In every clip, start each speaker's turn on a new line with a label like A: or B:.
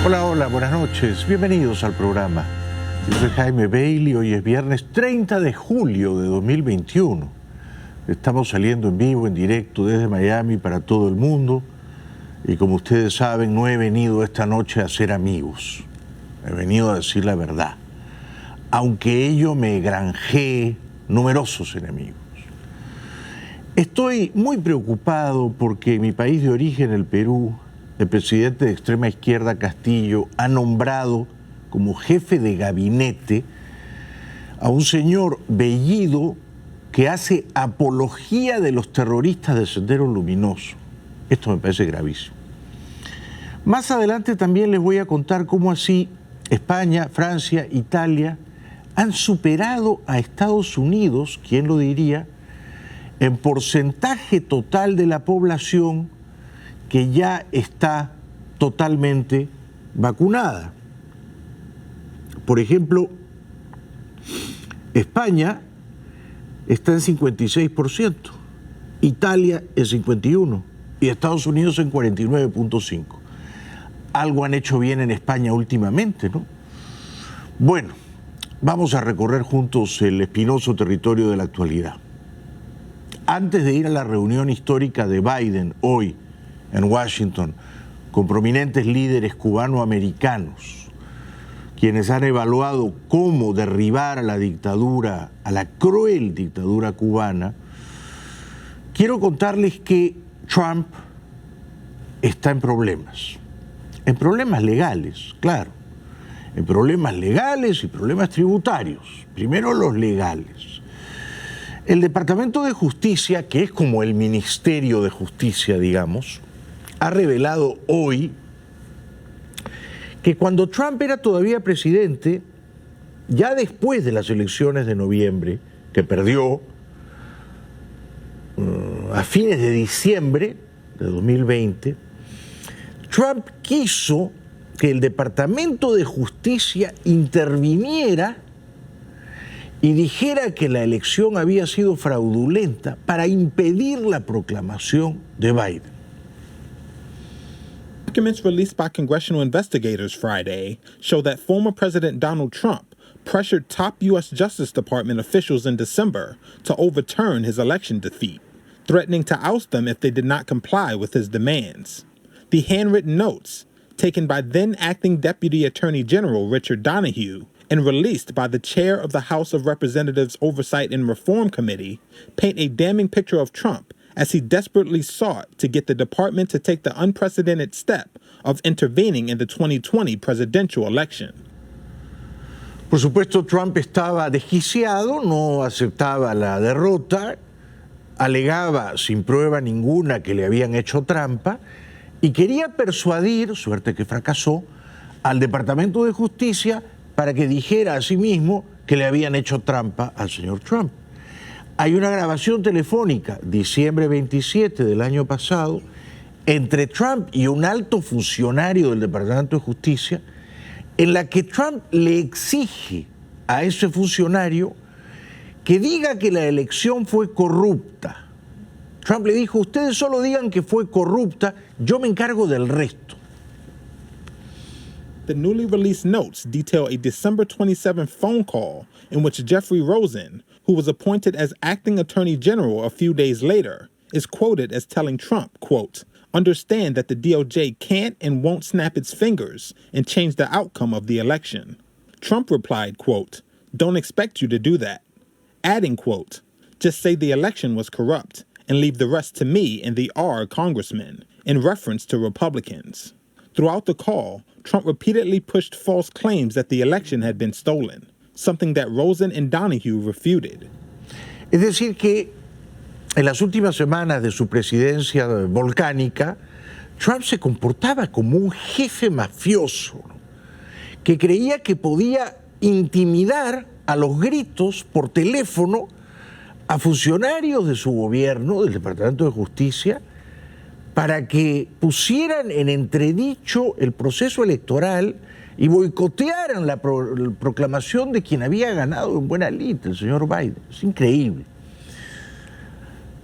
A: Hola, hola, buenas noches. Bienvenidos al programa. Yo soy Jaime Bailey. Hoy es viernes 30 de julio de 2021. Estamos saliendo en vivo, en directo desde Miami para todo el mundo. Y como ustedes saben, no he venido esta noche a ser amigos. He venido a decir la verdad. Aunque ello me granjee numerosos enemigos. Estoy muy preocupado porque en mi país de origen, el Perú, el presidente de extrema izquierda, Castillo, ha nombrado como jefe de gabinete a un señor Bellido que hace apología de los terroristas de Sendero Luminoso. Esto me parece gravísimo. Más adelante también les voy a contar cómo así España, Francia, Italia han superado a Estados Unidos, ¿quién lo diría?, en porcentaje total de la población que ya está totalmente vacunada. Por ejemplo, España está en 56%, Italia en 51% y Estados Unidos en 49.5%. Algo han hecho bien en España últimamente, ¿no? Bueno, vamos a recorrer juntos el espinoso territorio de la actualidad. Antes de ir a la reunión histórica de Biden hoy en Washington, con prominentes líderes cubanoamericanos, quienes han evaluado cómo derribar a la dictadura, a la cruel dictadura cubana, quiero contarles que Trump está en problemas legales, claro, en problemas legales y problemas tributarios. Primero los legales. El Departamento de Justicia, que es como el Ministerio de Justicia, digamos, ha revelado hoy que cuando Trump era todavía presidente, ya después de las elecciones de noviembre, que perdió a fines de diciembre de 2020, Trump quiso que el Departamento de Justicia interviniera y dijera que la elección había sido fraudulenta para impedir la proclamación de Biden.
B: Documents released by congressional investigators Friday show that former President Donald Trump pressured top U.S. Justice Department officials in December to overturn his election defeat, threatening to oust them if they did not comply with his demands. The handwritten notes, taken by then-acting Deputy Attorney General Richard Donahue and released by the chair of the House of Representatives Oversight and Reform Committee, paint a damning picture of Trump as he desperately sought to get the department to take the unprecedented step of intervening in the 2020 presidential election.
A: Por supuesto, Trump estaba desquiciado, no aceptaba la derrota, alegaba sin prueba ninguna que le habían hecho trampa y quería persuadir, suerte que fracasó, al Departamento de Justicia para que dijera a sí mismo que le habían hecho trampa al señor Trump. Hay una grabación telefónica, diciembre 27 del año pasado, entre Trump y un alto funcionario del Departamento de Justicia, en la que Trump le exige a ese funcionario que diga que la elección fue corrupta. Trump le dijo, ustedes solo digan que fue corrupta, yo me encargo del resto.
B: The newly released notes detail a December 27th phone call in which Jeffrey Rosen, who was appointed as acting attorney general a few days later, is quoted as telling Trump, quote, understand that the DOJ can't and won't snap its fingers and change the outcome of the election. Trump replied, quote, don't expect you to do that. Adding, quote, just say the election was corrupt and leave the rest to me and the R congressmen, in reference to Republicans. Throughout the call, Trump repeatedly pushed false claims that the election had been stolen, something that Rosen and Donahue refuted.
A: Es decir que en las últimas semanas de su presidencia volcánica, Trump se comportaba como un jefe mafioso, ¿no?, que creía que podía intimidar a los gritos por teléfono a funcionarios de su gobierno, del Departamento de Justicia, para que pusieran en entredicho el proceso electoral y boicotearan la proclamación de quien había ganado en buena lid, el señor Biden. Es increíble.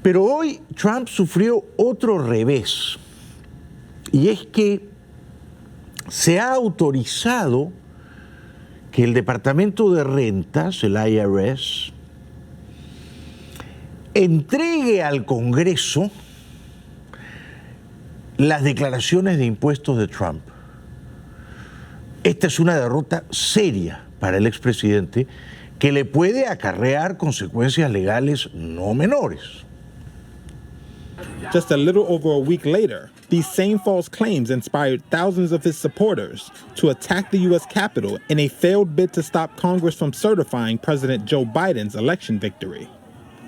A: Pero hoy Trump sufrió otro revés, y es que se ha autorizado que el Departamento de Rentas, el IRS, entregue al Congreso las declaraciones de impuestos de Trump. Esta es una derrota seria para el expresidente que le puede acarrear consecuencias legales no menores.
B: Just a little over a week later, these same false claims inspired thousands of his supporters to attack the U.S. Capitol in a failed bid to stop Congress from certifying President Joe Biden's election victory.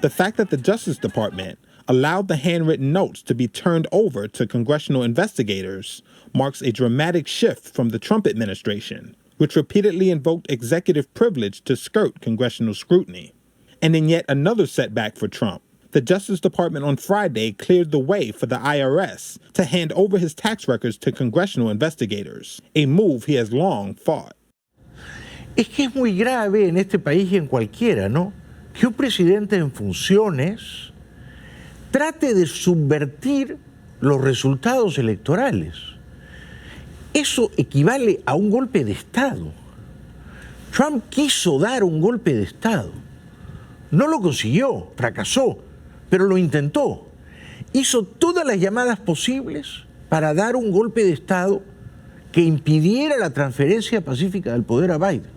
B: The fact that the Justice Department allowed the handwritten notes to be turned over to congressional investigators marks a dramatic shift from the Trump administration, which repeatedly invoked executive privilege to skirt congressional scrutiny. And in yet another setback for Trump, the Justice Department on Friday cleared the way for the IRS to hand over his tax records to congressional investigators, a move he has long fought.
A: Es que es muy grave en este país y en cualquiera, ¿no? Que un presidente en funciones trate de subvertir los resultados electorales. Eso equivale a un golpe de Estado. Trump quiso dar un golpe de Estado. No lo consiguió, fracasó, pero lo intentó. Hizo todas las llamadas posibles para dar un golpe de Estado que impidiera la transferencia pacífica del poder a Biden.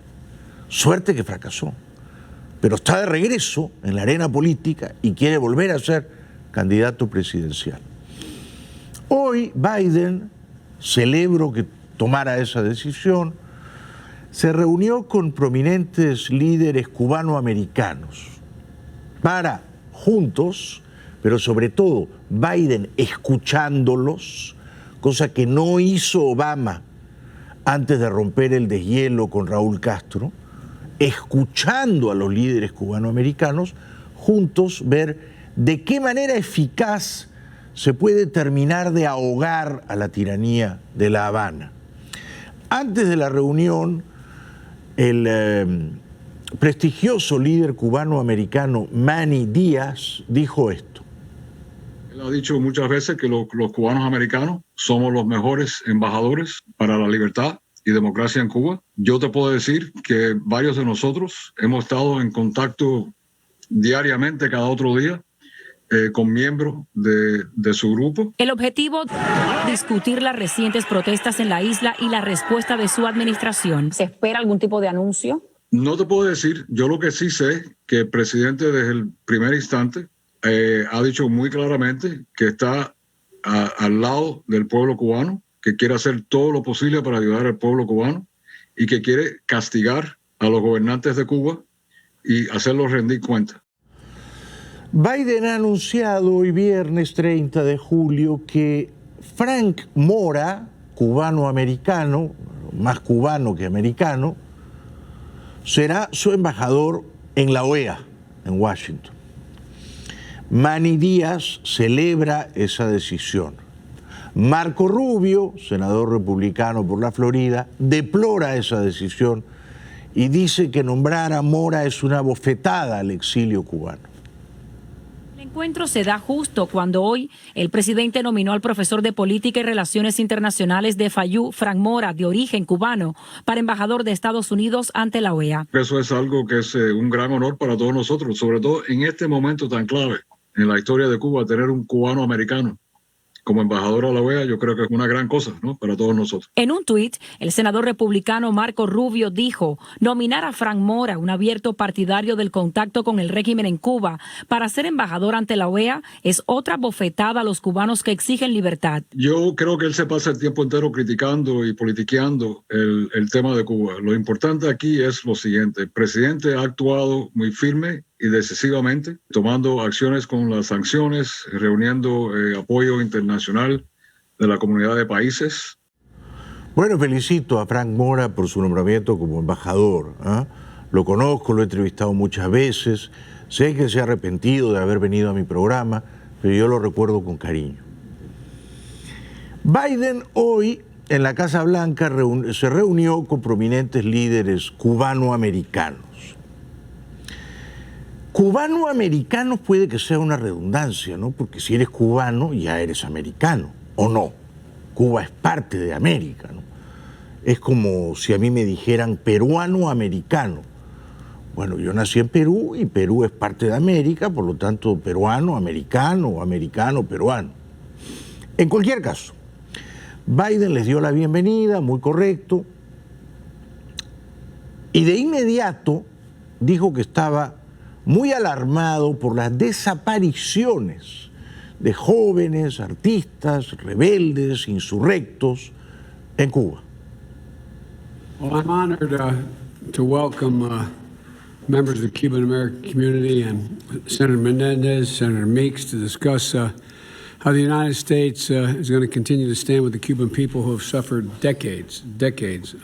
A: Suerte que fracasó. Pero está de regreso en la arena política y quiere volver a ser candidato presidencial. Hoy Biden, celebro que tomara esa decisión, se reunió con prominentes líderes cubanoamericanos para juntos, pero sobre todo Biden escuchándolos, cosa que no hizo Obama antes de romper el deshielo con Raúl Castro, escuchando a los líderes cubanoamericanos, juntos ver de qué manera eficaz se puede terminar de ahogar a la tiranía de La Habana. Antes de la reunión, el prestigioso líder cubano-americano Manny Díaz dijo esto.
C: Él ha dicho muchas veces que los cubanos americanos somos los mejores embajadores para la libertad y democracia en Cuba. Yo te puedo decir que varios de nosotros hemos estado en contacto diariamente, cada otro día, con miembros de su grupo.
D: El objetivo, discutir las recientes protestas en la isla y la respuesta de su administración. ¿Se espera algún tipo de anuncio?
C: No te puedo decir. Yo lo que sí sé que el presidente desde el primer instante ha dicho muy claramente que está al lado del pueblo cubano, que quiere hacer todo lo posible para ayudar al pueblo cubano y que quiere castigar a los gobernantes de Cuba y hacerlos rendir cuenta.
A: Biden ha anunciado hoy viernes 30 de julio que Frank Mora, cubano-americano, más cubano que americano, será su embajador en la OEA, en Washington. Manny Díaz celebra esa decisión. Marco Rubio, senador republicano por la Florida, deplora esa decisión y dice que nombrar a Mora es una bofetada al exilio cubano.
D: El encuentro se da justo cuando hoy el presidente nominó al profesor de Política y Relaciones Internacionales de FAYU, Frank Mora, de origen cubano, para embajador de Estados Unidos ante la OEA.
C: Eso es algo que es un gran honor para todos nosotros, sobre todo en este momento tan clave en la historia de Cuba, tener un cubano americano como embajador a la OEA. Yo creo que es una gran cosa, ¿no?, para todos nosotros.
D: En un tuit, el senador republicano Marco Rubio dijo: nominar a Frank Mora, un abierto partidario del contacto con el régimen en Cuba, para ser embajador ante la OEA es otra bofetada a los cubanos que exigen libertad.
C: Yo creo que él se pasa el tiempo entero criticando y politiqueando el tema de Cuba. Lo importante aquí es lo siguiente: el presidente ha actuado muy firme y decisivamente, tomando acciones con las sanciones, reuniendo apoyo internacional de la comunidad de países.
A: Bueno, felicito a Frank Mora por su nombramiento como embajador. Lo conozco, lo he entrevistado muchas veces, sé que se ha arrepentido de haber venido a mi programa, pero yo lo recuerdo con cariño. Biden hoy en la Casa Blanca se reunió con prominentes líderes cubanoamericanos. Cubanoamericanos puede que sea una redundancia, ¿no? Porque si eres cubano ya eres americano, ¿o no? Cuba es parte de América, ¿no? Es como si a mí me dijeran peruano-americano. Bueno, yo nací en Perú y Perú es parte de América, por lo tanto, peruano-americano o americano-peruano. En cualquier caso, Biden les dio la bienvenida, muy correcto, y de inmediato dijo que estaba muy alarmado por las desapariciones de jóvenes, artistas, rebeldes, insurrectos en Cuba.
E: Well, I'm honored to welcome members of the Cuban American community and Senator Menendez, Senator Meeks to discuss how the United States is going to continue to stand with the Cuban people who have suffered decades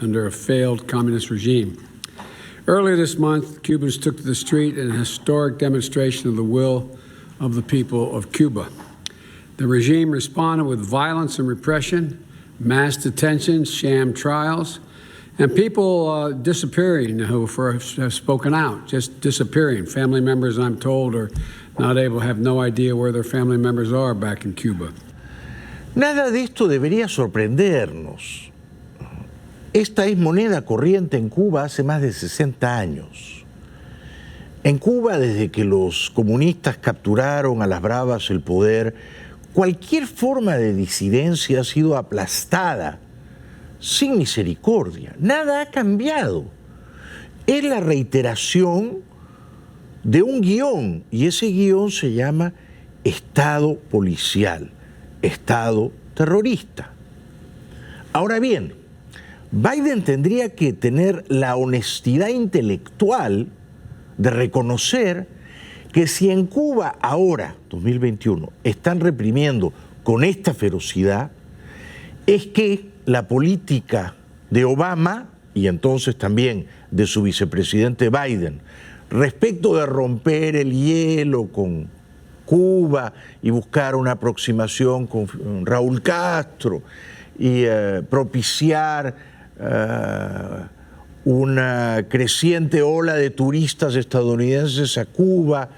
E: under a failed communist regime. Earlier this month, Cubans took to the street in a historic demonstration of the will of the people of Cuba. The regime responded with violence and repression, mass detentions, sham trials, and people disappearing who have spoken out, just disappearing. Family members, I'm told, are not able, have no idea where their family members are back in Cuba.
A: Nada de esto debería sorprendernos. Esta es moneda corriente en Cuba hace más de 60 años. En Cuba, desde que los comunistas capturaron a las bravas el poder, cualquier forma de disidencia ha sido aplastada sin misericordia. Nada ha cambiado. Es la reiteración de un guión, y ese guión se llama Estado policial, Estado terrorista. Ahora bien, Biden tendría que tener la honestidad intelectual de reconocer que si en Cuba ahora, 2021, están reprimiendo con esta ferocidad, es que la política de Obama y entonces también de su vicepresidente Biden respecto de romper el hielo con Cuba y buscar una aproximación con Raúl Castro y propiciar una creciente ola de turistas estadounidenses a Cuba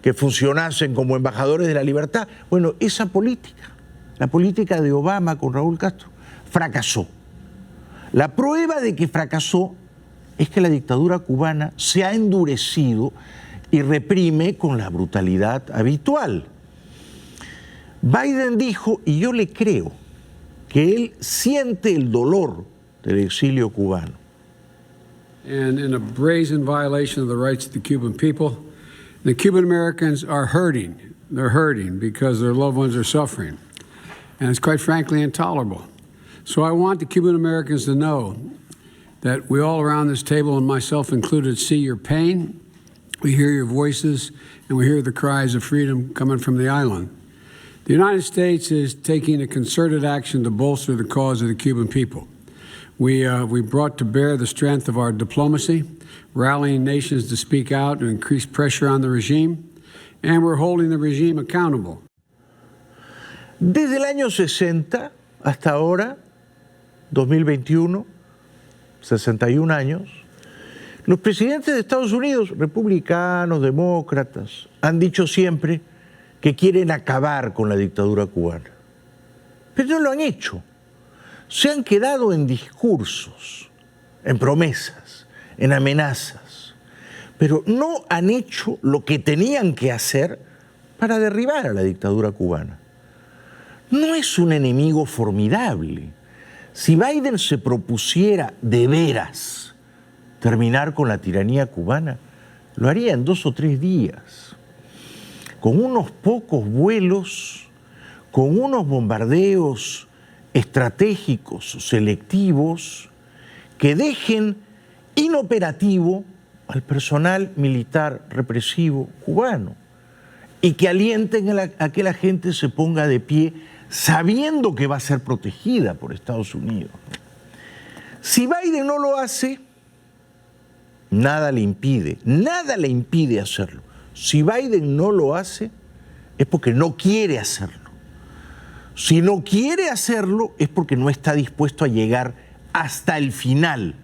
A: que funcionasen como embajadores de la libertad. Bueno, esa política, la política de Obama con Raúl Castro, fracasó. La prueba de que fracasó es que la dictadura cubana se ha endurecido y reprime con la brutalidad habitual. Biden dijo, y yo le creo, que él siente el dolor del exilio cubano.
E: And in a brazen violation of the rights of the Cuban people, the Cuban Americans are hurting. They're hurting because their loved ones are suffering. And it's quite frankly intolerable. So I want the Cuban Americans to know that we all around this table, and myself included, see your pain, we hear your voices, and we hear the cries of freedom coming from the island. The United States is taking a concerted action to bolster the cause of the Cuban people. We brought to bear the strength of our diplomacy, rallying nations to speak out and increase pressure on the regime, and we're holding the regime accountable.
A: Desde el año 60 hasta ahora, 2021, 61 años, los presidentes de Estados Unidos, republicanos, demócratas, han dicho siempre que quieren acabar con la dictadura cubana. Pero no lo han hecho. Se han quedado en discursos, en promesas, en amenazas, pero no han hecho lo que tenían que hacer para derribar a la dictadura cubana. No es un enemigo formidable. Si Biden se propusiera de veras terminar con la tiranía cubana, lo haría en 2 o 3 días, con unos pocos vuelos, con unos bombardeos estratégicos, selectivos, que dejen inoperativo al personal militar represivo cubano y que alienten a que la gente se ponga de pie sabiendo que va a ser protegida por Estados Unidos. Si Biden no lo hace, nada le impide hacerlo. Si Biden no lo hace, es porque no quiere hacerlo. Si no quiere hacerlo, es porque no está dispuesto a llegar hasta el final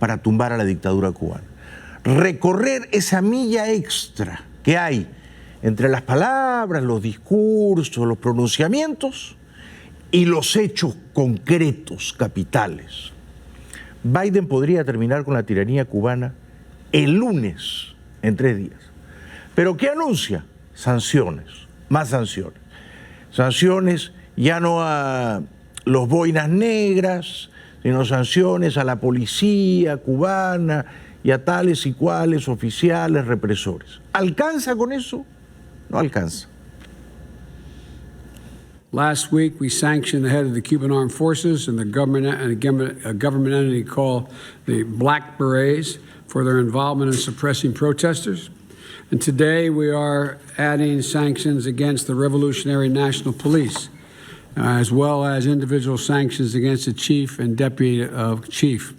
A: para tumbar a la dictadura cubana. Recorrer esa milla extra que hay entre las palabras, los discursos, los pronunciamientos y los hechos concretos, capitales. Biden podría terminar con la tiranía cubana el lunes, en 3 días. ¿Pero qué anuncia? Sanciones, más sanciones. Sanciones ya no a los boinas negras, sino sanciones a la policía cubana y a tales y cuales oficiales represores. ¿Alcanza con eso? No alcanza.
E: Last week, we sanctioned the head of the Cuban Armed Forces and a government entity called the Black Berets for their involvement in suppressing protesters. And today, we are adding sanctions against the Revolutionary National Police, as well as individual sanctions against the chief and deputy chief.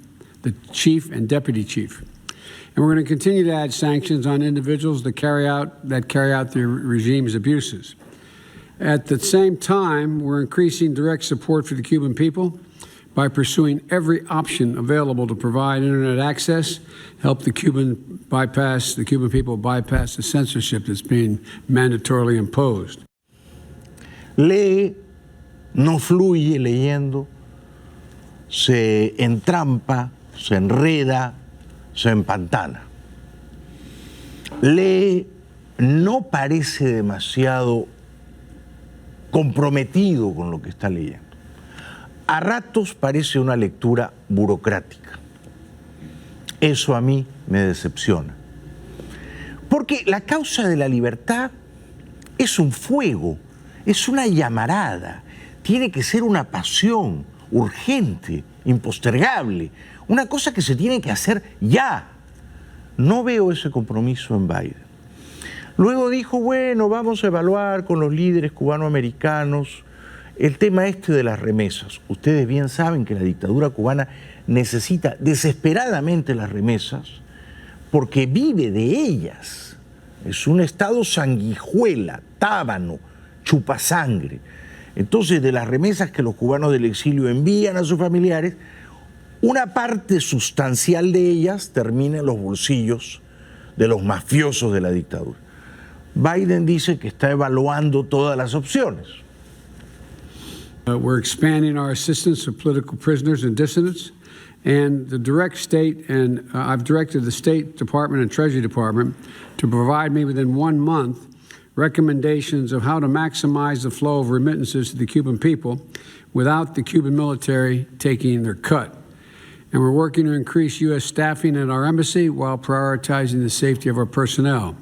E: And we're going to continue to add sanctions on individuals that carry out the regime's abuses. At the same time, we're increasing direct support for the Cuban people by pursuing every option available to provide internet access, help the Cuban people bypass the censorship that's being mandatorily imposed.
A: Lee, no fluye leyendo, se entrampa, se enreda, se empantana. Lee, no parece demasiado comprometido con lo que está leyendo. A ratos parece una lectura burocrática. Eso a mí me decepciona. Porque la causa de la libertad es un fuego, es una llamarada, tiene que ser una pasión urgente, impostergable, una cosa que se tiene que hacer ya. No veo ese compromiso en Biden. Luego dijo, bueno, vamos a evaluar con los líderes cubanoamericanos el tema de las remesas. Ustedes bien saben que la dictadura cubana necesita desesperadamente las remesas porque vive de ellas. Es un estado sanguijuela, tábano, chupasangre. Entonces, de las remesas que los cubanos del exilio envían a sus familiares, una parte sustancial de ellas termina en los bolsillos de los mafiosos de la dictadura. Biden dice que está evaluando todas las opciones.
E: We're expanding our assistance to political prisoners and dissidents, and the direct state, and I've directed the State Department and Treasury Department to provide me within 1 month recommendations of how to maximize the flow of remittances to the Cuban people without the Cuban military taking their cut. And we're working to increase U.S. staffing at our embassy while prioritizing the safety of our personnel.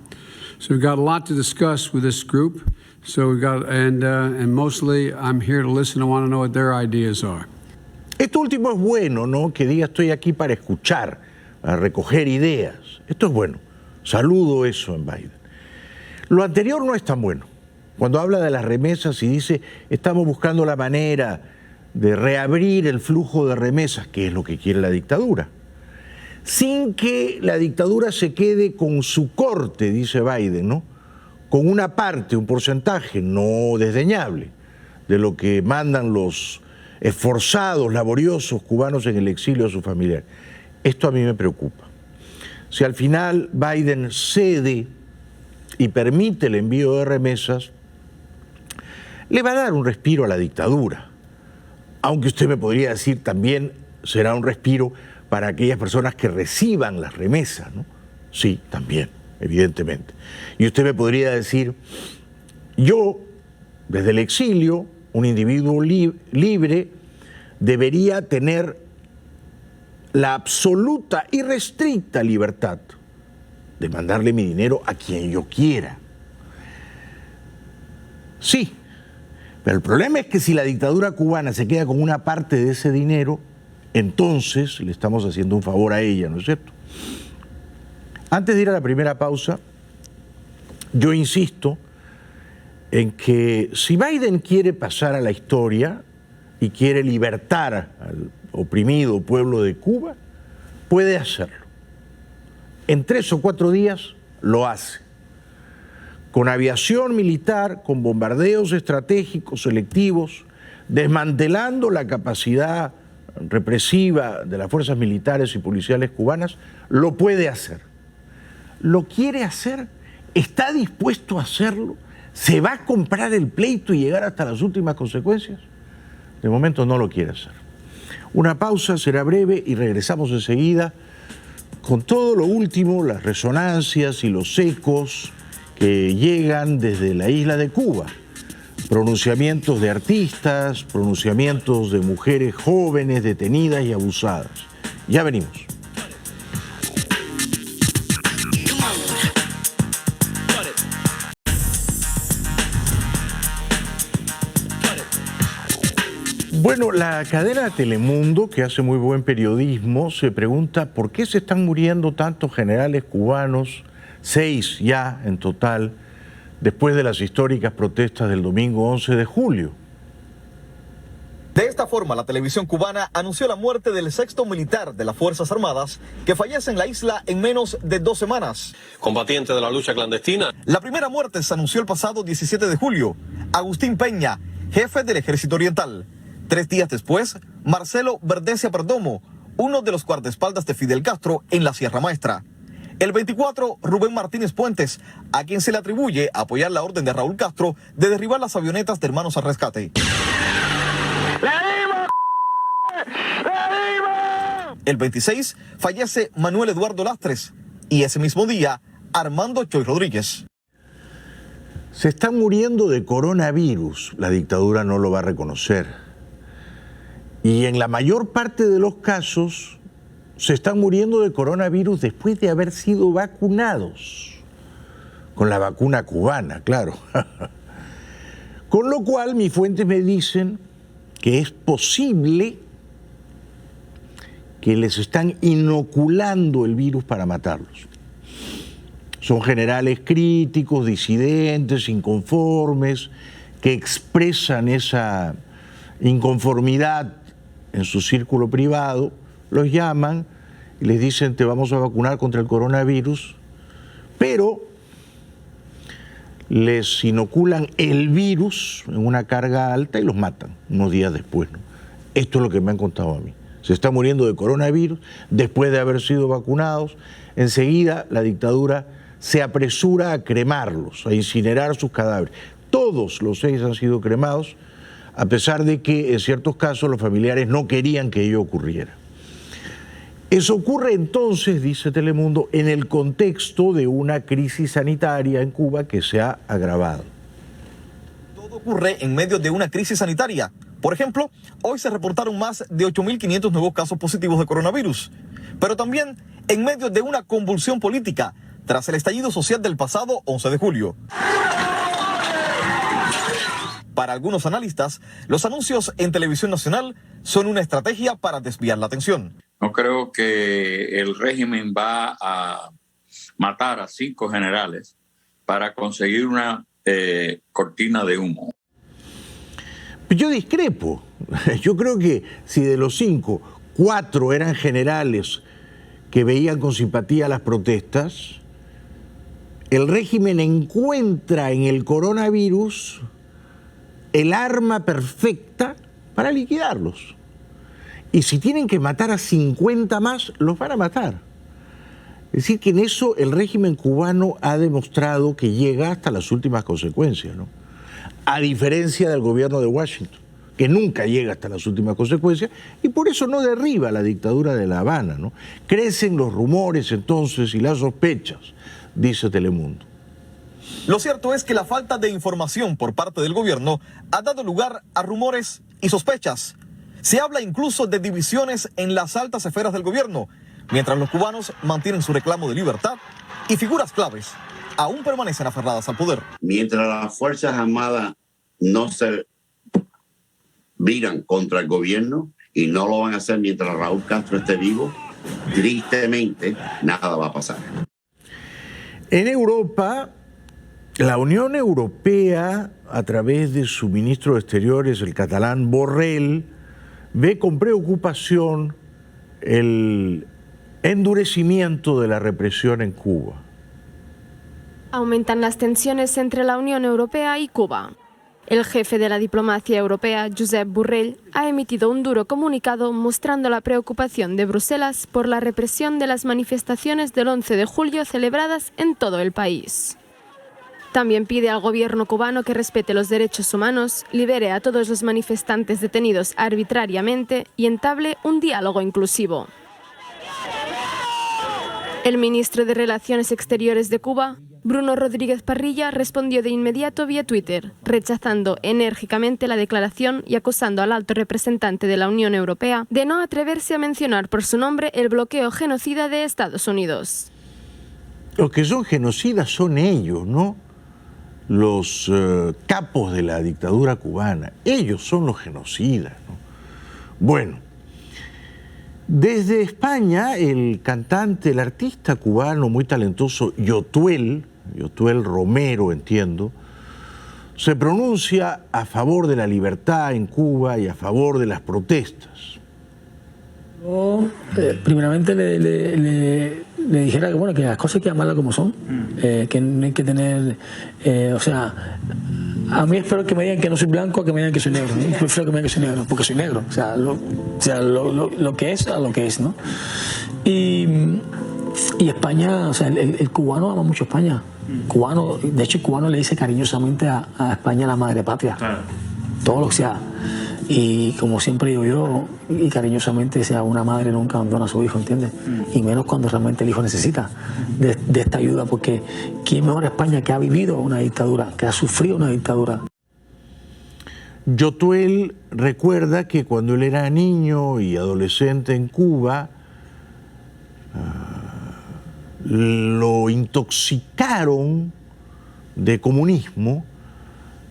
E: So we've got a lot to discuss with this group. So we've got, and mostly I'm here to listen. I want to know what their ideas are.
A: Esto último es bueno, ¿no? Que diga estoy aquí para escuchar, para recoger ideas. Esto es bueno. Saludo eso en Biden. Lo anterior no es tan bueno. Cuando habla de las remesas y dice estamos buscando la manera de reabrir el flujo de remesas, que es lo que quiere la dictadura, sin que la dictadura se quede con su corte, dice Biden, ¿no? Con una parte, un porcentaje no desdeñable de lo que mandan los esforzados, laboriosos cubanos en el exilio a sus familiares. Esto a mí me preocupa. Si al final Biden cede y permite el envío de remesas, le va a dar un respiro a la dictadura. Aunque usted me podría decir también será un respiro para aquellas personas que reciban las remesas, ¿no? Sí, también, evidentemente. Y usted me podría decir, yo, desde el exilio, un individuo libre, debería tener la absoluta y restricta libertad de mandarle mi dinero a quien yo quiera. Sí, pero el problema es que si la dictadura cubana se queda con una parte de ese dinero, entonces le estamos haciendo un favor a ella, ¿no es cierto? Antes de ir a la primera pausa, yo insisto en que si Biden quiere pasar a la historia y quiere libertar al oprimido pueblo de Cuba, puede hacerlo. En 3 o 4 días lo hace. Con aviación militar, con bombardeos estratégicos selectivos, desmantelando la capacidad represiva de las fuerzas militares y policiales cubanas, lo puede hacer. ¿Lo quiere hacer? ¿Está dispuesto a hacerlo? ¿Se va a comprar el pleito y llegar hasta las últimas consecuencias? De momento no lo quiere hacer. Una pausa, será breve y regresamos enseguida con todo lo último, las resonancias y los ecos que llegan desde la isla de Cuba. Pronunciamientos de artistas, pronunciamientos de mujeres jóvenes detenidas y abusadas. Ya venimos. Bueno, la cadena Telemundo, que hace muy buen periodismo, se pregunta por qué se están muriendo tantos generales cubanos, 6 ya en total, después de las históricas protestas del domingo 11 de julio.
F: De esta forma, la televisión cubana anunció la muerte del 6º militar de las Fuerzas Armadas, que fallece en la isla en menos de 2 semanas.
G: Combatiente de la lucha clandestina.
F: La primera muerte se anunció el pasado 17 de julio. Agustín Peña, jefe del Ejército Oriental. 3 días después, Marcelo Verdecia Perdomo, uno de los guardaespaldas de Fidel Castro en la Sierra Maestra. El 24, Rubén Martínez Puentes, a quien se le atribuye apoyar la orden de Raúl Castro de derribar las avionetas de Hermanos al Rescate. El 26, fallece Manuel Eduardo Lastres y ese mismo día, Armando Choy Rodríguez.
A: Se están muriendo de coronavirus, la dictadura no lo va a reconocer. Y en la mayor parte de los casos se están muriendo de coronavirus después de haber sido vacunados. Con la vacuna cubana, claro. Con lo cual mis fuentes me dicen que es posible que les están inoculando el virus para matarlos. Son generales críticos, disidentes, inconformes, que expresan esa inconformidad en su círculo privado, los llaman y les dicen te vamos a vacunar contra el coronavirus, pero les inoculan el virus en una carga alta y los matan unos días después, ¿no? Esto es lo que me han contado a mí. Se está muriendo de coronavirus después de haber sido vacunados. Enseguida la dictadura se apresura a cremarlos, a incinerar sus cadáveres. Todos los 6 han sido cremados, a pesar de que en ciertos casos los familiares no querían que ello ocurriera. Eso ocurre entonces, dice Telemundo, en el contexto de una crisis sanitaria en Cuba que se ha agravado.
F: Todo ocurre en medio de una crisis sanitaria. Por ejemplo, hoy se reportaron más de 8.500 nuevos casos positivos de coronavirus, pero también en medio de una convulsión política tras el estallido social del pasado 11 de julio. Para algunos analistas, los anuncios en televisión nacional son una estrategia para desviar la atención.
H: No creo que el régimen va a matar a 5 generales para conseguir una cortina de humo.
A: Yo discrepo. Yo creo que si de los 5, 4 eran generales que veían con simpatía las protestas, el régimen encuentra en el coronavirus el arma perfecta para liquidarlos. Y si tienen que matar a 50 más, los van a matar. Es decir, que en eso el régimen cubano ha demostrado que llega hasta las últimas consecuencias, ¿no? A diferencia del gobierno de Washington, que nunca llega hasta las últimas consecuencias y por eso no derriba la dictadura de La Habana, ¿no? Crecen los rumores entonces y las sospechas, dice Telemundo.
F: Lo cierto es que la falta de información por parte del gobierno ha dado lugar a rumores y sospechas. Se habla incluso de divisiones en las altas esferas del gobierno, mientras los cubanos mantienen su reclamo de libertad y figuras claves aún permanecen aferradas al poder.
I: Mientras las Fuerzas Armadas no se viran contra el gobierno, y no lo van a hacer mientras Raúl Castro esté vivo, tristemente nada va a pasar.
A: En Europa, la Unión Europea, a través de su ministro de Exteriores, el catalán Borrell, ve con preocupación el endurecimiento de la represión en Cuba.
J: Aumentan las tensiones entre la Unión Europea y Cuba. El jefe de la diplomacia europea, Josep Borrell, ha emitido un duro comunicado mostrando la preocupación de Bruselas por la represión de las manifestaciones del 11 de julio celebradas en todo el país. También pide al gobierno cubano que respete los derechos humanos, libere a todos los manifestantes detenidos arbitrariamente y entable un diálogo inclusivo. El ministro de Relaciones Exteriores de Cuba, Bruno Rodríguez Parrilla, respondió de inmediato vía Twitter, rechazando enérgicamente la declaración y acusando al alto representante de la Unión Europea de no atreverse a mencionar por su nombre el bloqueo genocida de Estados Unidos.
A: Los que son genocidas son ellos, ¿no? Los capos de la dictadura cubana. Ellos son los genocidas, ¿no? Bueno, desde España, el cantante, el artista cubano muy talentoso Yotuel Romero, entiendo, se pronuncia a favor de la libertad en Cuba y a favor de las protestas.
K: Yo, primeramente le dijera que, bueno, que las cosas hay que llamarlas como son, que no hay que tener, o sea, a mí espero que me digan que no soy blanco a que me digan que soy negro, ¿no? Prefiero que me digan que soy negro, porque soy negro, o sea, lo que es a lo que es, ¿no? Y España, o sea, el cubano ama mucho a España. Cubano, de hecho el cubano le dice cariñosamente a España la madre patria, claro. Todo lo que sea. Y como siempre digo yo, y cariñosamente, sea, una madre nunca abandona a su hijo, ¿entiendes? Y menos cuando realmente el hijo necesita de esta ayuda, porque ¿quién mejor España que ha vivido una dictadura, que ha sufrido una dictadura?
A: Yotuel recuerda que cuando él era niño y adolescente en Cuba, lo intoxicaron de comunismo,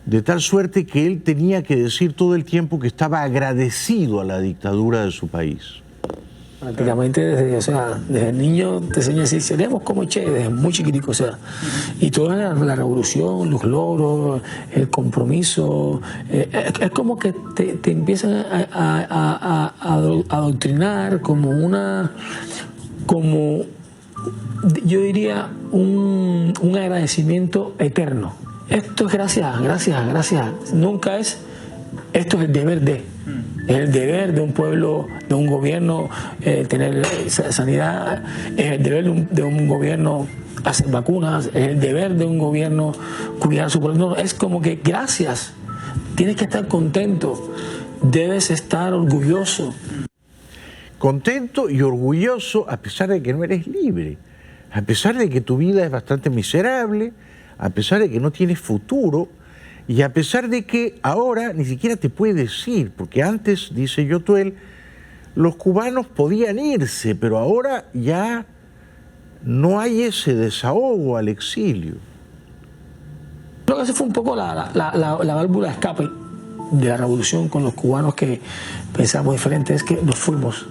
A: de tal suerte que él tenía que decir todo el tiempo que estaba agradecido a la dictadura de su país.
K: Prácticamente desde niño te enseñan a decir, seremos como Che, desde muy chiquitico, o sea. Y toda la revolución, los logros, el compromiso, es como que te empiezan a adoctrinar como yo diría, un agradecimiento eterno. Esto es gracias. Nunca es, esto es el deber de. Es el deber de un pueblo, de un gobierno, tener sanidad, es el deber de un gobierno hacer vacunas, es el deber de un gobierno cuidar su pueblo. No, es como que gracias, tienes que estar contento, debes estar orgulloso.
A: Contento y orgulloso a pesar de que no eres libre, a pesar de que tu vida es bastante miserable, a pesar de que no tienes futuro y a pesar de que ahora ni siquiera te puedes ir, porque antes, dice Yotuel, los cubanos podían irse, pero ahora ya no hay ese desahogo al exilio.
K: Creo que esa fue un poco la válvula de escape de la revolución con los cubanos que pensamos diferente, es que nos fuimos.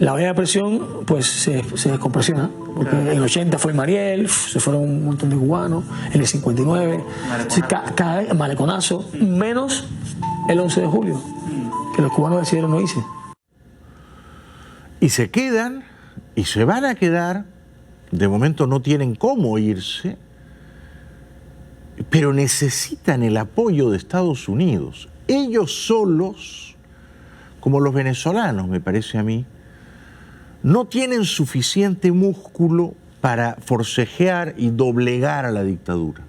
K: La olla de presión pues se descompresiona, porque en el 80 fue Mariel, se fueron un montón de cubanos, en el 59, cada vez maleconazo, menos el 11 de julio, que los cubanos decidieron no irse.
A: Y se quedan, y se van a quedar, de momento no tienen cómo irse, pero necesitan el apoyo de Estados Unidos. Ellos solos, como los venezolanos, me parece a mí, no tienen suficiente músculo para forcejear y doblegar a la dictadura.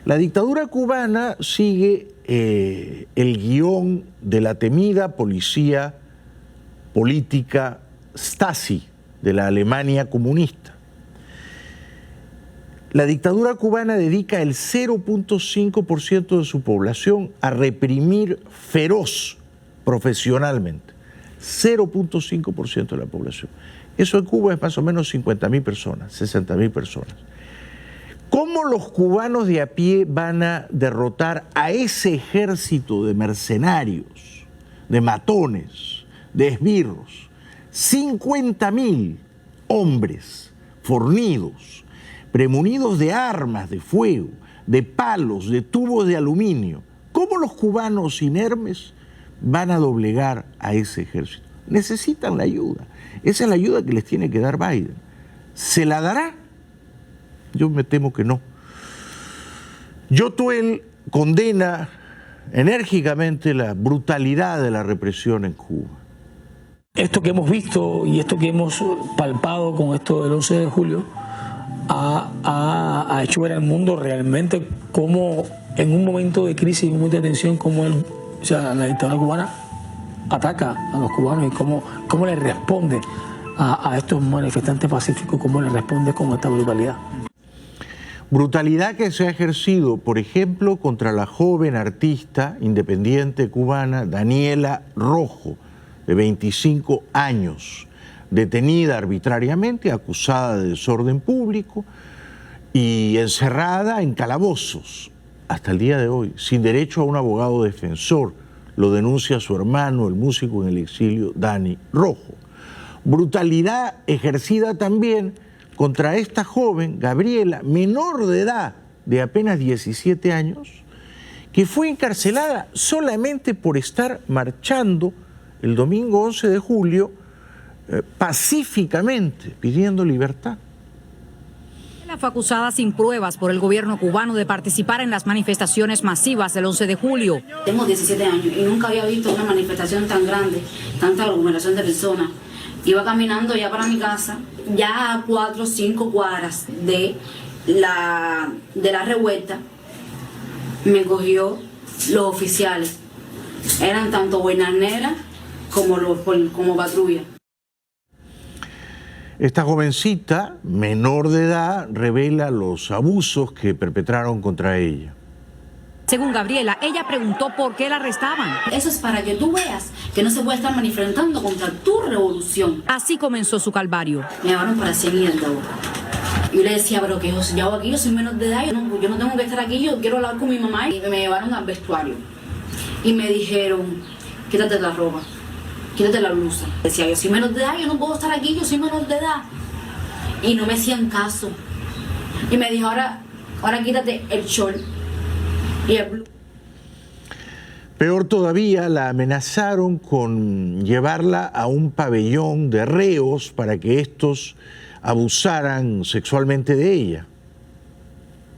A: La dictadura cubana sigue el guión de la temida policía política Stasi de la Alemania comunista. La dictadura cubana dedica el 0.5% de su población a reprimir feroz profesionalmente. 0.5% de la población. Eso en Cuba es más o menos 50.000 personas, 60.000 personas. ¿Cómo los cubanos de a pie van a derrotar a ese ejército de mercenarios, de matones, de esbirros? 50.000 hombres fornidos, premunidos de armas de fuego, de palos, de tubos de aluminio. ¿Cómo los cubanos inermes van a doblegar a ese ejército? Necesitan la ayuda. Esa es la ayuda que les tiene que dar Biden. ¿Se la dará? Yo me temo que no. Yotuel condena enérgicamente la brutalidad de la represión en Cuba.
K: Esto que hemos visto y esto que hemos palpado con esto del 11 de julio ha ha hecho ver al mundo realmente cómo en un momento de crisis, en un momento de tensión, cómo la dictadura cubana ataca a los cubanos y cómo le responde a estos manifestantes pacíficos, cómo le responde con esta brutalidad.
A: Brutalidad que se ha ejercido, por ejemplo, contra la joven artista independiente cubana Daniela Rojo, de 25 años, detenida arbitrariamente, acusada de desorden público y encerrada en calabozos hasta el día de hoy, sin derecho a un abogado defensor. Lo denuncia su hermano, el músico en el exilio, Dani Rojo. Brutalidad ejercida también contra esta joven, Gabriela, menor de edad, de apenas 17 años, que fue encarcelada solamente por estar marchando el domingo 11 de julio pacíficamente, pidiendo libertad.
D: Ella fue acusada sin pruebas por el gobierno cubano de participar en las manifestaciones masivas del 11 de julio.
L: Tengo 17 años y nunca había visto una manifestación tan grande, tanta aglomeración de personas. Iba caminando ya para mi casa, ya a 4 o 5 cuadras de la revuelta, me cogió los oficiales. Eran tanto buenas negras como patrulla.
A: Esta jovencita, menor de edad, revela los abusos que perpetraron contra ella.
D: Según Gabriela, ella preguntó por qué la arrestaban.
L: Eso es para que tú veas que no se puede estar manifestando contra tu revolución.
D: Así comenzó su calvario.
L: Me llevaron para 100 y el Dabo. Yo le decía, pero que yo hago aquí, yo soy menor de edad, yo no tengo que estar aquí, yo quiero hablar con mi mamá. Y me llevaron al vestuario. Y me dijeron, quítate la ropa, quítate la blusa. Decía, yo soy menor de edad, yo no puedo estar aquí, yo soy menor de edad. Y no me hacían caso. Y me dijo, ahora quítate el short.
A: Peor todavía, la amenazaron con llevarla a un pabellón de reos para que estos abusaran sexualmente de ella.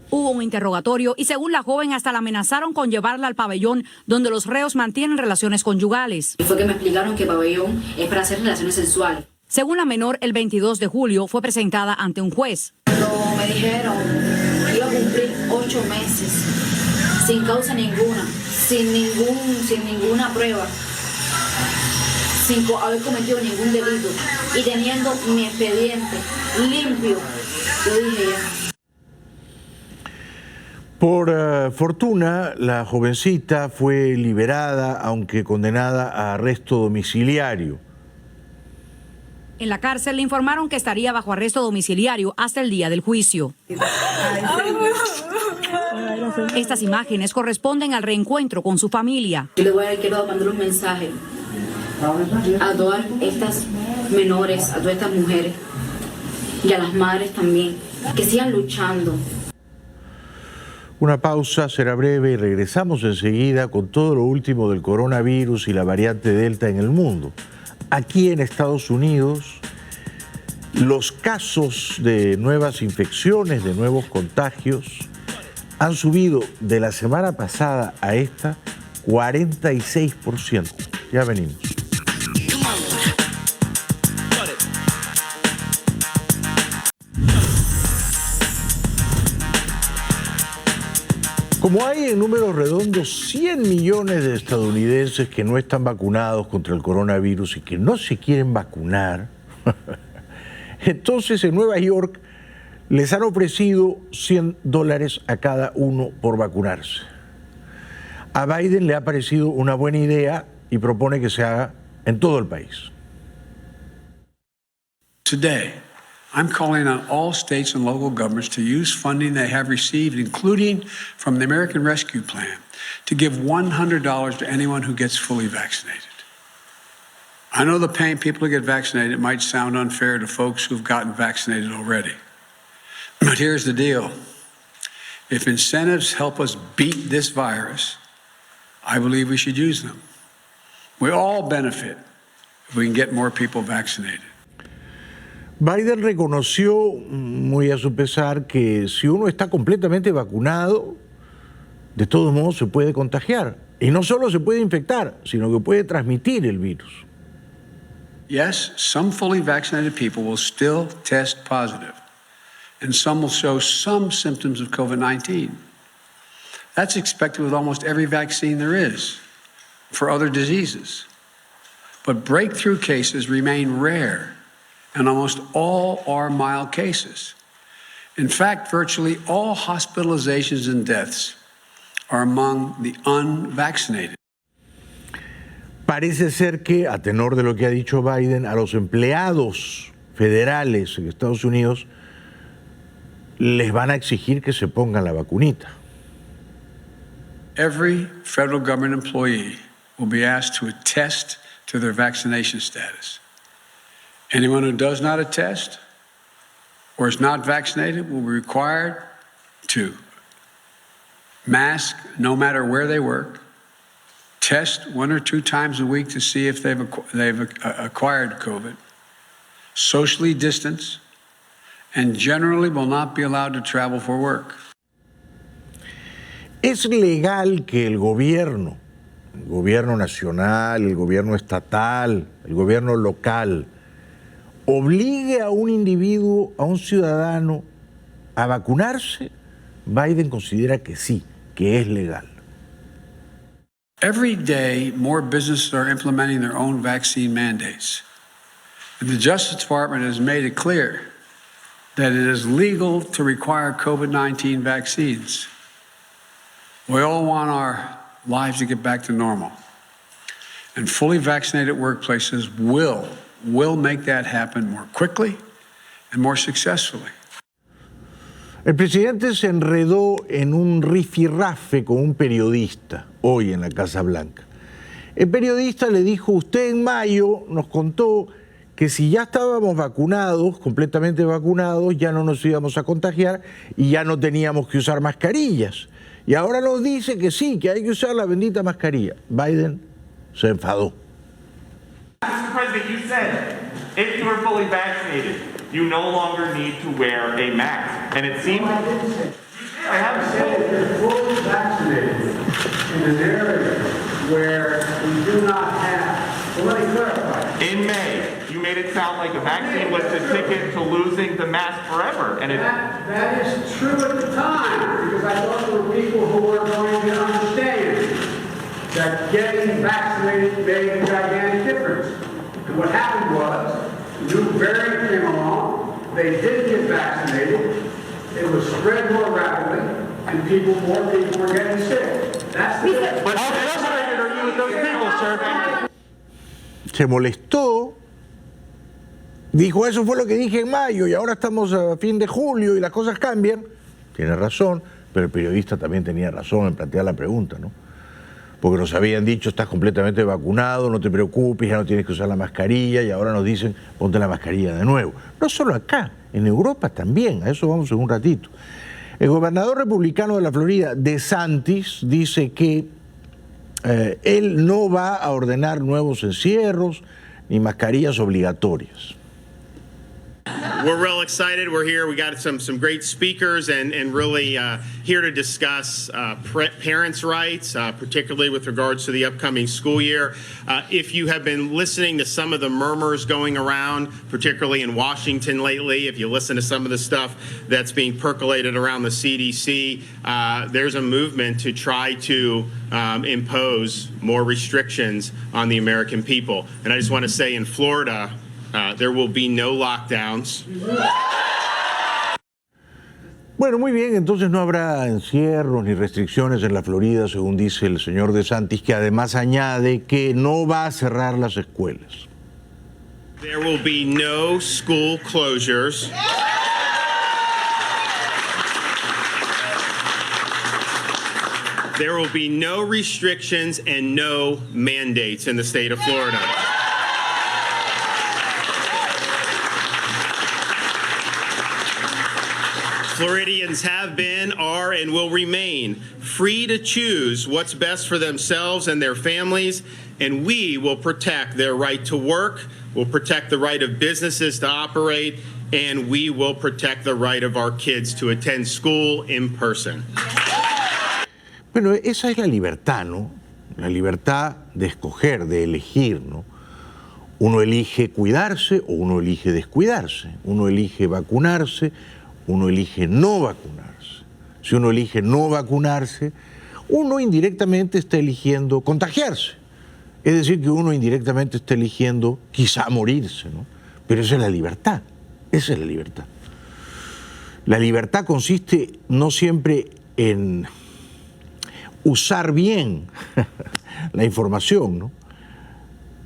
D: Hubo un interrogatorio y según la joven hasta la amenazaron con llevarla al pabellón donde los reos mantienen relaciones conyugales.
L: Y fue que me explicaron que pabellón es para hacer relaciones sexuales.
D: Según la menor, el 22 de julio fue presentada ante un juez.
L: Cuando me dijeron que iba a cumplir 8 meses. Sin causa ninguna, sin ninguna prueba, sin haber cometido ningún delito y teniendo mi expediente limpio, yo dije ya.
A: Por fortuna, la jovencita fue liberada, aunque condenada a arresto domiciliario.
D: En la cárcel le informaron que estaría bajo arresto domiciliario hasta el día del juicio. Estas imágenes corresponden al reencuentro con su familia.
L: Yo quiero mandar un mensaje a todas estas menores, a todas estas mujeres y a las madres también, que sigan luchando.
A: Una pausa, será breve y regresamos enseguida con todo lo último del coronavirus y la variante Delta en el mundo. Aquí en Estados Unidos, los casos de nuevas infecciones, de nuevos contagios, han subido de la semana pasada a esta 46%. Ya venimos. Como hay en números redondos 100 millones de estadounidenses que no están vacunados contra el coronavirus y que no se quieren vacunar, entonces en Nueva York les han ofrecido $100 a cada uno por vacunarse. A Biden le ha parecido una buena idea y propone que se haga en todo el país.
E: Today, I'm calling on all states and local governments to use funding they have received, including from the American Rescue Plan, to give $100 to anyone who gets fully vaccinated. I know the paying people to get vaccinated might sound unfair to folks who've gotten vaccinated already. But here's the deal. If incentives help us beat this virus, I believe we should use them. We all benefit if we can get more people vaccinated.
A: Biden reconoció, muy a su pesar, que si uno está completamente vacunado, de todos modos se puede contagiar. Y no solo se puede infectar, sino que puede transmitir el virus.
E: Yes, some fully vaccinated people will still test positive. and some will show some symptoms of COVID-19. That's expected with almost every vaccine there is for other diseases. But breakthrough cases remain rare, and almost all are mild cases. In fact, virtually all hospitalizations and deaths are among the unvaccinated.
A: Parece ser que, a tenor de lo que ha dicho Biden, a los empleados federales en Estados Unidos les van a exigir que se pongan la vacunita.
E: Every federal government employee will be asked to attest to their vaccination status. Anyone who does not attest or is not vaccinated will be required to mask no matter where they work, test 1 or 2 times a week to see if they've acquired COVID, socially distance, and generally will not be allowed to travel for work.
A: ¿Es legal que el gobierno nacional, el gobierno estatal, el gobierno local, obligue a un individuo, a un ciudadano, a vacunarse? Biden considera que sí, que es legal.
E: Every day, more businesses are implementing their own vaccine mandates. And the Justice Department has made it clear that it is legal to require COVID-19 vaccines. We all want our lives to get back to normal. And fully vaccinated workplaces will make that happen more quickly and more successfully.
A: El presidente se enredó en un rifirrafe con un periodista hoy en la Casa Blanca. El periodista le dijo: usted en mayo nos contó que si ya estábamos vacunados, completamente vacunados, ya no nos íbamos a contagiar y ya no teníamos que usar mascarillas. Y ahora nos dice que sí, que hay que usar la bendita mascarilla. Biden se enfadó.
M: Mr. President, you said if you were fully vaccinated, you no longer need to wear a mask. And it seems I haven't said
E: if you're fully vaccinated in an area where we do not have, so let me clarify.
M: In May, you made it sound like a vaccine was the ticket to losing the mask forever. And
E: that is true at the time, because I thought there were people who were going to understand that getting vaccinated made a gigantic difference. And what happened was, new variant came along, they didn't get vaccinated, it was spread more rapidly, and more people were getting sick. That's the difference.
M: But how frustrated are you with those people, sir?
A: Se molestó, dijo: eso fue lo que dije en mayo y ahora estamos a fin de julio y las cosas cambian. Tiene razón, pero el periodista también tenía razón en plantear la pregunta, ¿no? Porque nos habían dicho: estás completamente vacunado, no te preocupes, ya no tienes que usar la mascarilla, y ahora nos dicen: ponte la mascarilla de nuevo. No solo acá, en Europa también, a eso vamos en un ratito. El gobernador republicano de la Florida, DeSantis, dice que él no va a ordenar nuevos encierros ni mascarillas obligatorias.
N: We're real excited. We're here. We got some great speakers and really here to discuss parents' rights, particularly with regards to the upcoming school year. If you have been listening to some of the murmurs going around, particularly in Washington lately, if you listen to some of the stuff that's being percolated around the CDC, there's a movement to try to impose more restrictions on the American people. And I just want to say, in Florida, there will be no lockdowns.
A: Bueno, muy bien, entonces no habrá encierros ni restricciones en la Florida, según dice el señor DeSantis, que además añade que no va a cerrar las escuelas.
N: There will be no school closures. There will be no restrictions and no mandates in the state of Florida. Floridians have been, are, and will remain free to choose what's best for themselves and their families, and we will protect their right to work, we'll protect the right of businesses to operate, and we will protect the right of our kids to attend school in person.
A: Bueno, esa es la libertad, ¿no? La libertad de escoger, de elegir, ¿no? Uno elige cuidarse o uno elige descuidarse, uno elige vacunarse, uno elige no vacunarse. Si uno elige no vacunarse, uno indirectamente está eligiendo contagiarse. Es decir, que uno indirectamente está eligiendo quizá morirse, ¿no? Pero esa es la libertad, esa es la libertad. La libertad consiste no siempre en usar bien la información, ¿no?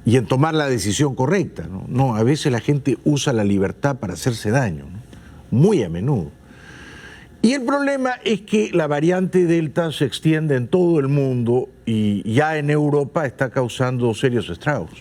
A: Y en tomar la decisión correcta, ¿no? No, a veces la gente usa la libertad para hacerse daño, ¿no? Muy a menudo. Y el problema es que la variante Delta se extiende en todo el mundo y ya en Europa está causando serios estragos.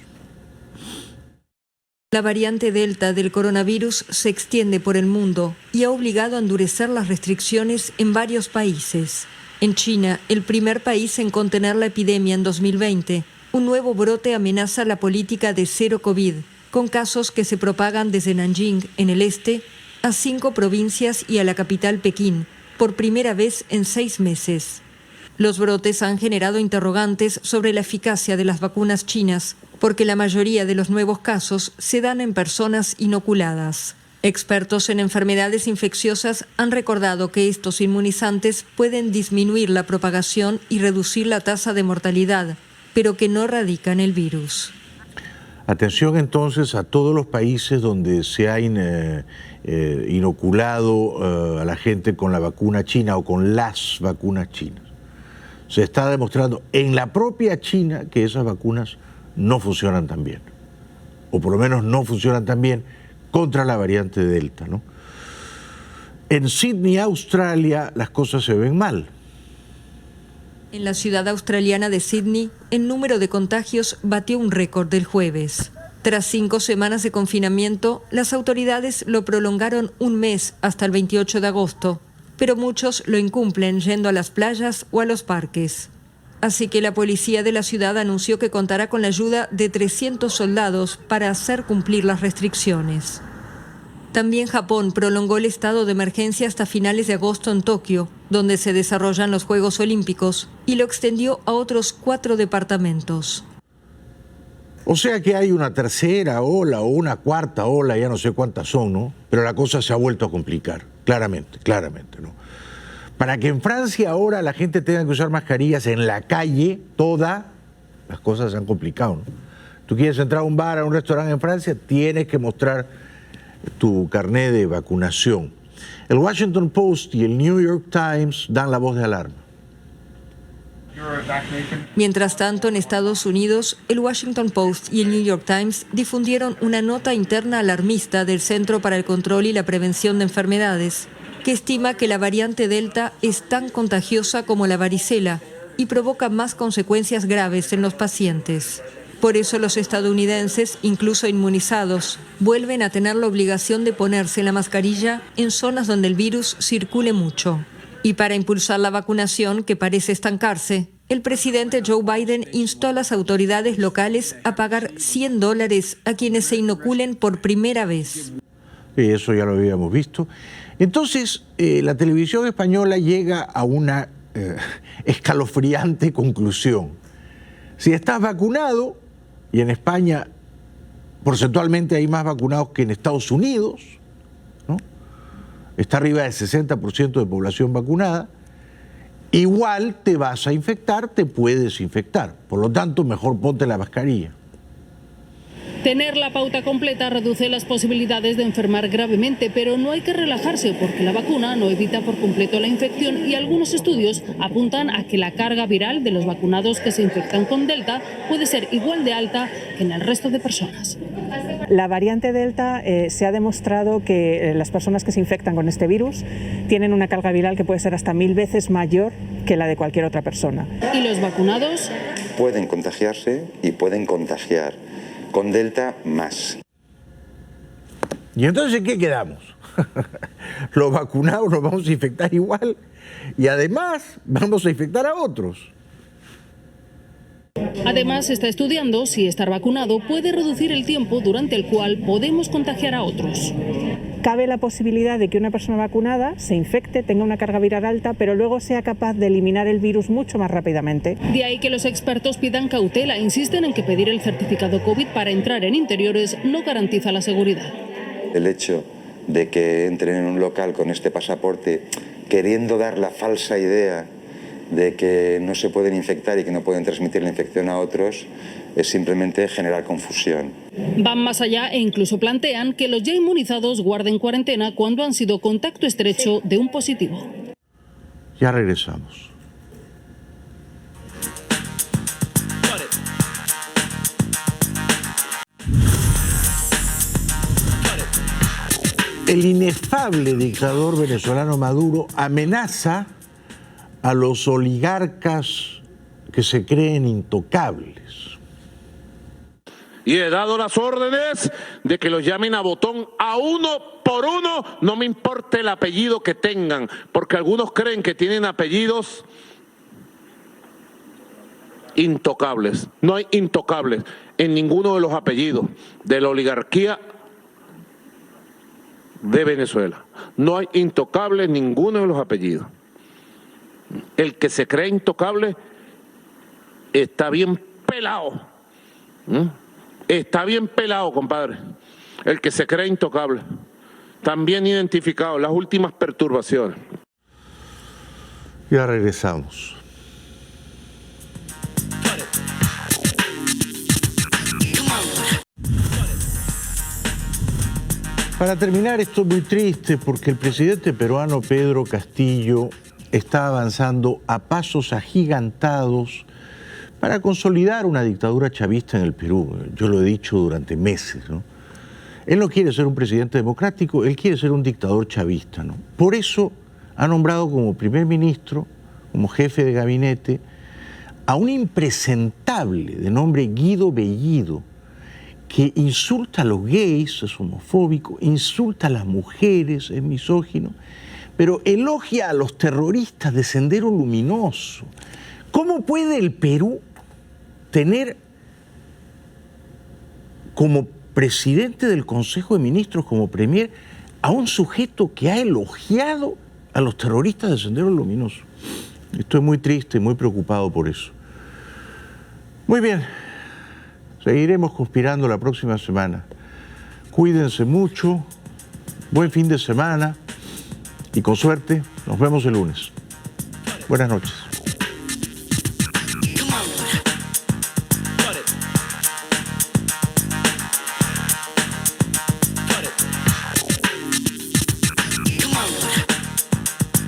O: La variante Delta del coronavirus se extiende por el mundo y ha obligado a endurecer las restricciones en varios países. En China, el primer país en contener la epidemia en 2020, un nuevo brote amenaza la política de cero COVID, con casos que se propagan desde Nanjing, en el este, a 5 provincias y a la capital Pekín, por primera vez en 6 meses. Los brotes han generado interrogantes sobre la eficacia de las vacunas chinas, porque la mayoría de los nuevos casos se dan en personas inoculadas. Expertos en enfermedades infecciosas han recordado que estos inmunizantes pueden disminuir la propagación y reducir la tasa de mortalidad, pero que no erradican el virus.
A: Atención entonces a todos los países donde se ha inoculado a la gente con la vacuna china o con las vacunas chinas. Se está demostrando en la propia China que esas vacunas no funcionan tan bien, o por lo menos no funcionan tan bien contra la variante Delta, ¿no? En Sydney, Australia, las cosas se ven mal.
O: En la ciudad australiana de Sydney, el número de contagios batió un récord del jueves. Tras 5 semanas de confinamiento, las autoridades lo prolongaron un mes hasta el 28 de agosto, pero muchos lo incumplen yendo a las playas o a los parques. Así que la policía de la ciudad anunció que contará con la ayuda de 300 soldados para hacer cumplir las restricciones. También Japón prolongó el estado de emergencia hasta finales de agosto en Tokio, donde se desarrollan los Juegos Olímpicos, y lo extendió a otros 4 departamentos.
A: O sea que hay una tercera ola o una cuarta ola, ya no sé cuántas son, ¿no? Pero la cosa se ha vuelto a complicar, claramente, ¿no? Para que en Francia ahora la gente tenga que usar mascarillas en la calle, las cosas se han complicado, ¿no? Tú quieres entrar a un bar, a un restaurante en Francia, tienes que mostrar tu carnet de vacunación. El Washington Post y el New York Times dan la voz de alarma.
O: Mientras tanto, en Estados Unidos, el Washington Post y el New York Times difundieron una nota interna alarmista del Centro para el Control y la Prevención de Enfermedades, que estima que la variante Delta es tan contagiosa como la varicela y provoca más consecuencias graves en los pacientes. Por eso los estadounidenses, incluso inmunizados, vuelven a tener la obligación de ponerse la mascarilla en zonas donde el virus circule mucho. Y para impulsar la vacunación, que parece estancarse, el presidente Joe Biden instó a las autoridades locales a pagar $100 a quienes se inoculen por primera vez.
A: Eso ya lo habíamos visto. Entonces, la televisión española llega a una escalofriante conclusión. Si estás vacunado, y en España porcentualmente hay más vacunados que en Estados Unidos, ¿no? Está arriba del 60% de población vacunada, igual te vas a infectar, te puedes infectar. Por lo tanto, mejor ponte la mascarilla.
P: Tener la pauta completa reduce las posibilidades de enfermar gravemente, pero no hay que relajarse porque la vacuna no evita por completo la infección y algunos estudios apuntan a que la carga viral de los vacunados que se infectan con Delta puede ser igual de alta que en el resto de personas.
Q: La variante Delta se ha demostrado que las personas que se infectan con este virus tienen una carga viral que puede ser hasta 1000 veces mayor que la de cualquier otra persona.
P: ¿Y los vacunados?
R: Pueden contagiarse y pueden contagiar. Con Delta más.
A: ¿Y entonces en qué quedamos? Los vacunados nos vamos a infectar igual y además vamos a infectar a otros.
P: Además, se está estudiando si estar vacunado puede reducir el tiempo durante el cual podemos contagiar a otros.
Q: Cabe la posibilidad de que una persona vacunada se infecte, tenga una carga viral alta, pero luego sea capaz de eliminar el virus mucho más rápidamente.
P: De ahí que los expertos pidan cautela, insisten en que pedir el certificado COVID para entrar en interiores no garantiza la seguridad.
R: El hecho de que entren en un local con este pasaporte queriendo dar la falsa idea de que no se pueden infectar y que no pueden transmitir la infección a otros, es simplemente generar confusión.
P: Van más allá e incluso plantean que los ya inmunizados guarden cuarentena cuando han sido contacto estrecho de un positivo.
A: Ya regresamos. El inefable dictador venezolano Maduro amenaza a los oligarcas que se creen intocables.
S: Y he dado las órdenes de que los llamen a botón a uno por uno, no me importa el apellido que tengan, porque algunos creen que tienen apellidos intocables. No hay intocables en ninguno de los apellidos de la oligarquía de Venezuela. No hay intocables en ninguno de los apellidos. El que se cree intocable está bien pelado. Está bien pelado, compadre. El que se cree intocable. También identificado las últimas perturbaciones.
A: Ya regresamos. Para terminar, esto es muy triste porque el presidente peruano Pedro Castillo está avanzando a pasos agigantados para consolidar una dictadura chavista en el Perú. Yo lo he dicho durante meses, ¿no? Él no quiere ser un presidente democrático, él quiere ser un dictador chavista, ¿no? Por eso ha nombrado como primer ministro, como jefe de gabinete, a un impresentable de nombre Guido Bellido, que insulta a los gays, es homofóbico, insulta a las mujeres, es misógino, pero elogia a los terroristas de Sendero Luminoso. ¿Cómo puede el Perú tener como presidente del Consejo de Ministros, como premier, a un sujeto que ha elogiado a los terroristas de Sendero Luminoso? Estoy muy triste y muy preocupado por eso. Muy bien, seguiremos conspirando la próxima semana. Cuídense mucho, buen fin de semana y con suerte nos vemos el lunes. Buenas noches.